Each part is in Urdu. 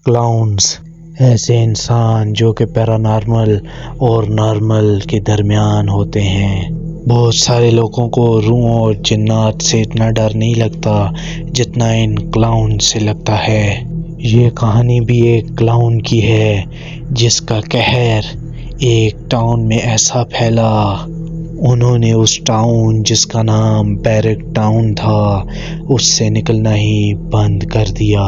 کلاؤنز ایسے انسان جو کہ پیرانارمل اور نارمل کے درمیان ہوتے ہیں۔ بہت سارے لوگوں کو روحوں اور جنات سے اتنا ڈر نہیں لگتا جتنا ان کلاؤن سے لگتا ہے۔ یہ کہانی بھی ایک کلاؤن کی ہے جس کا قہر ایک ٹاؤن میں ایسا پھیلا، انہوں نے اس ٹاؤن جس کا نام بیرک ٹاؤن تھا اس سے نکلنا ہی بند کر دیا۔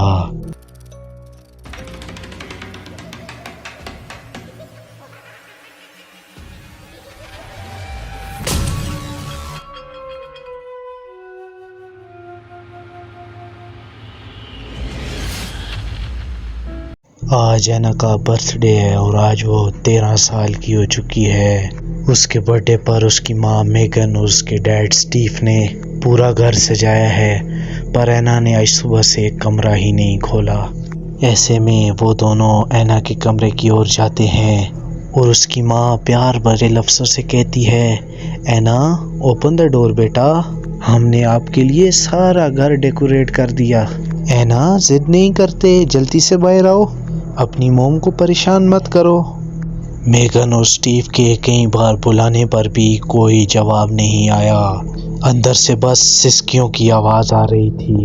آج اینا کا برتھ ڈے ہے اور آج وہ 13 سال کی ہو چکی ہے۔ اس کے برتھ ڈے پر اس کی ماں میگن اور اس کے ڈیڈ سٹیو نے پورا گھر سجایا ہے، پر اینا نے آج صبح سے کمرہ ہی نہیں کھولا۔ ایسے میں وہ دونوں اینا کے کمرے کی اور جاتے ہیں اور اس کی ماں پیار بھرے لفظوں سے کہتی ہے، اینا اوپن دا ڈور بیٹا، ہم نے آپ کے لیے سارا گھر ڈیکوریٹ کر دیا۔ اینا ضد نہیں کرتے، جلدی سے باہر آؤ، اپنی موم کو پریشان مت کرو۔ میگن اور سٹیو کے کئی بار بلانے پر بھی کوئی جواب نہیں آیا۔ اندر سے بس سسکیوں کی آواز آ رہی تھی۔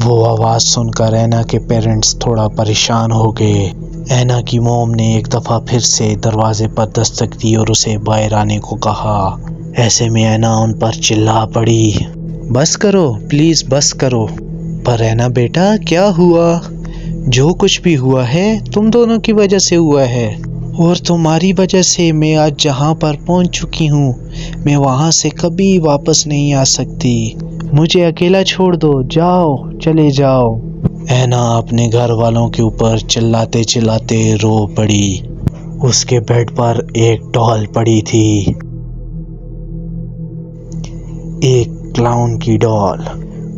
وہ آواز سن کر اینا کے پیرنٹس تھوڑا پریشان ہو گئے۔ اینا کی موم نے ایک دفعہ پھر سے دروازے پر دستک دی اور اسے باہر آنے کو کہا۔ ایسے میں اینا ان پر چلا پڑی، بس کرو پلیز بس کرو۔ پر اینا بیٹا کیا ہوا؟ جو کچھ بھی ہوا ہے تم دونوں کی وجہ سے ہوا ہے، اور تمہاری وجہ سے میں آج جہاں پر پہنچ چکی ہوں میں وہاں سے کبھی واپس نہیں آ سکتی، مجھے اکیلا چھوڑ دو، جاؤ چلے جاؤ۔ اینا اپنے گھر والوں کے اوپر چلاتے چلاتے رو پڑی۔ اس کے بیڈ پر ایک ڈال پڑی تھی، ایک کلاؤن کی ڈال۔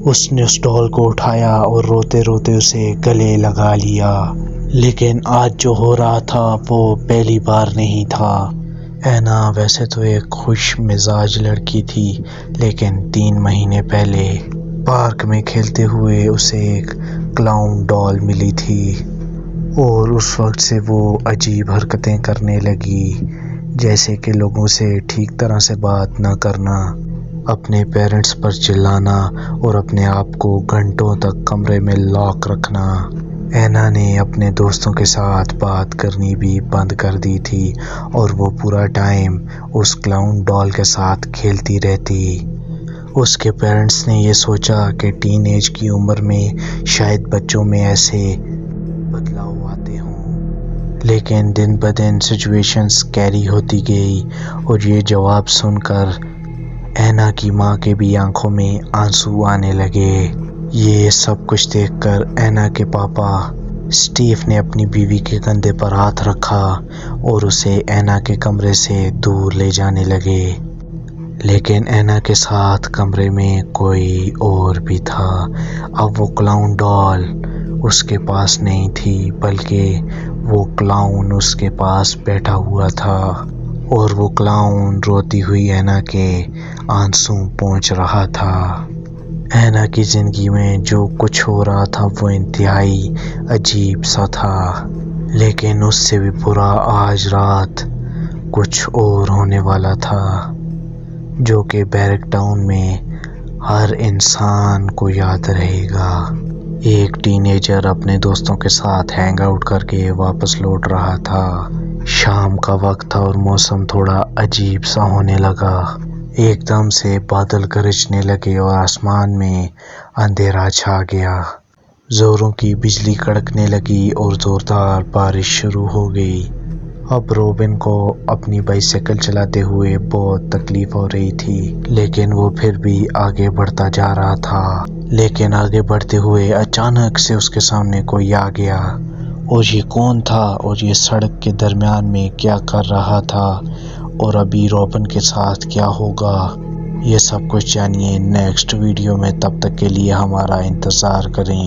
اس نے اس ڈال کو اٹھایا اور روتے روتے اسے گلے لگا لیا۔ لیکن آج جو ہو رہا تھا وہ پہلی بار نہیں تھا۔ اینا ویسے تو ایک خوش مزاج لڑکی تھی، لیکن 3 مہینے پہلے پارک میں کھیلتے ہوئے اسے ایک کلاؤن ڈال ملی تھی، اور اس وقت سے وہ عجیب حرکتیں کرنے لگی، جیسے کہ لوگوں سے ٹھیک طرح سے بات نہ کرنا، اپنے پیرنٹس پر چلانا اور اپنے آپ کو گھنٹوں تک کمرے میں لاک رکھنا۔ اینا نے اپنے دوستوں کے ساتھ بات کرنی بھی بند کر دی تھی اور وہ پورا ٹائم اس کلاؤن ڈال کے ساتھ کھیلتی رہتی۔ اس کے پیرنٹس نے یہ سوچا کہ ٹین ایج کی عمر میں شاید بچوں میں ایسے بدلاؤ آتے ہوں، لیکن دن بدن سچویشنز کیری ہوتی گئی، اور یہ جواب سن کر اینا کی ماں کے بھی آنکھوں میں آنسو آنے لگے۔ یہ سب کچھ دیکھ کر اینا کے پاپا سٹیو نے اپنی بیوی کے کندھے پر ہاتھ رکھا اور اسے اینا کے کمرے سے دور لے جانے لگے، لیکن اینا کے ساتھ کمرے میں کوئی اور بھی تھا۔ اب وہ کلاؤن ڈال اس کے پاس نہیں تھی، بلکہ وہ کلاؤن اس کے پاس بیٹھا ہوا تھا، اور وہ کلاؤن روتی ہوئی اینا کے آنسو پوچھ رہا تھا۔ اینا کی زندگی میں جو کچھ ہو رہا تھا وہ انتہائی عجیب سا تھا، لیکن اس سے بھی برا آج رات کچھ اور ہونے والا تھا، جو کہ بیرک ٹاؤن میں ہر انسان کو یاد رہے گا۔ ایک ٹین ایجر اپنے دوستوں کے ساتھ ہینگ آؤٹ کر کے واپس لوٹ رہا تھا۔ شام کا وقت تھا اور موسم تھوڑا عجیب سا ہونے لگا۔ ایک دم سے بادل گرجنے لگے اور آسمان میں اندھیرا چھا گیا۔ زوروں کی بجلی کڑکنے لگی اور زوردار بارش شروع ہو گئی۔ اب روبن کو اپنی بائیسیکل چلاتے ہوئے بہت تکلیف ہو رہی تھی، لیکن وہ پھر بھی آگے بڑھتا جا رہا تھا۔ لیکن آگے بڑھتے ہوئے اچانک سے اس کے سامنے کوئی آ گیا، اور یہ کون تھا اور یہ سڑک کے درمیان میں کیا کر رہا تھا، اور ابھی روبن کے ساتھ کیا ہوگا، یہ سب کچھ جانیے نیکسٹ ویڈیو میں۔ تب تک کے لیے ہمارا انتظار کریں۔